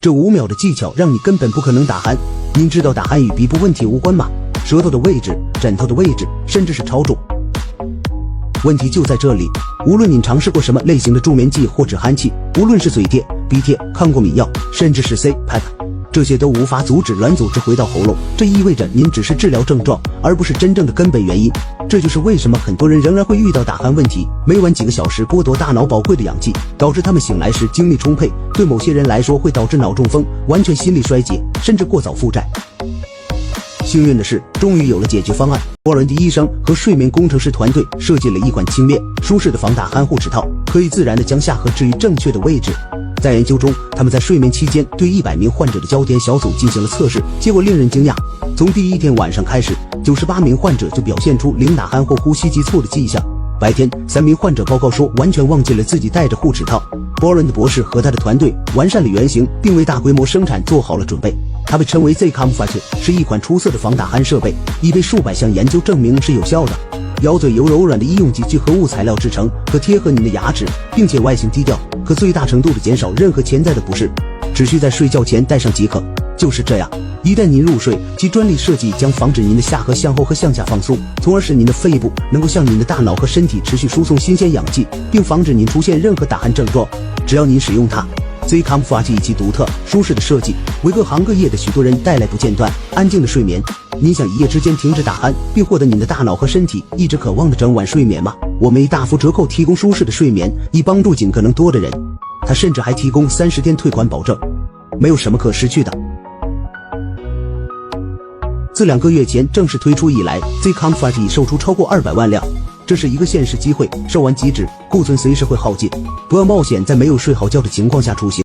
这5秒的技巧让你根本不可能打鼾。您知道打鼾与鼻部问题无关吗？舌头的位置、枕头的位置，甚至是超重。问题就在这里，无论您尝试过什么类型的助眠剂或止鼾器，无论是嘴贴、鼻贴、抗过敏药，甚至是 CPAP， 这些都无法阻止软组织回到喉咙。这意味着您只是治疗症状，而不是真正的根本原因。这就是为什么很多人仍然会遇到打鼾问题，每晚几个小时剥夺大脑宝贵的氧气，导致他们醒来时精力充沛。对某些人来说会导致脑中风、完全心力衰竭，甚至过早负债。幸运的是，终于有了解决方案。波伦迪医生和睡眠工程师团队设计了一款轻便、舒适的防打鼾护齿套，可以自然地将下颌置于正确的位置。在研究中，他们在睡眠期间对100名患者的焦点小组进行了测试，结果令人惊讶。从第一天晚上开始，98名患者就表现出零打鼾或呼吸急促的迹象。白天，3名患者报告说完全忘记了自己戴着护齿套。波伦的博士和他的团队完善了原型，并为大规模生产做好了准备。它被称为 Z-Comfort， 是一款出色的防打鼾设备，已被数百项研究证明是有效的。咬嘴由柔软的医用级聚合物材料制成，可贴合您的牙齿，并且外形低调，可最大程度地减少任何潜在的不适。只需在睡觉前戴上即可。就是这样，一旦您入睡，其专利设计将防止您的下颌向后和向下放松，从而使您的肺部能够向您的大脑和身体持续输送新鲜氧气，并防止您出现任何打鼾症状。只要您使用它，Z-Comfort以其独特、舒适的设计，为各行各业的许多人带来不间断、安静的睡眠。您想一夜之间停止打鼾，并获得您的大脑和身体一直渴望的整晚睡眠吗？我们以大幅折扣提供舒适的睡眠，以帮助尽可能多的人。它甚至还提供30天退款保证，没有什么可失去的。自2个月前正式推出以来， Z-Comfort 已售出超过200万辆。这是一个现实机会，售完即止，库存随时会耗尽。不要冒险在没有睡好觉的情况下出行。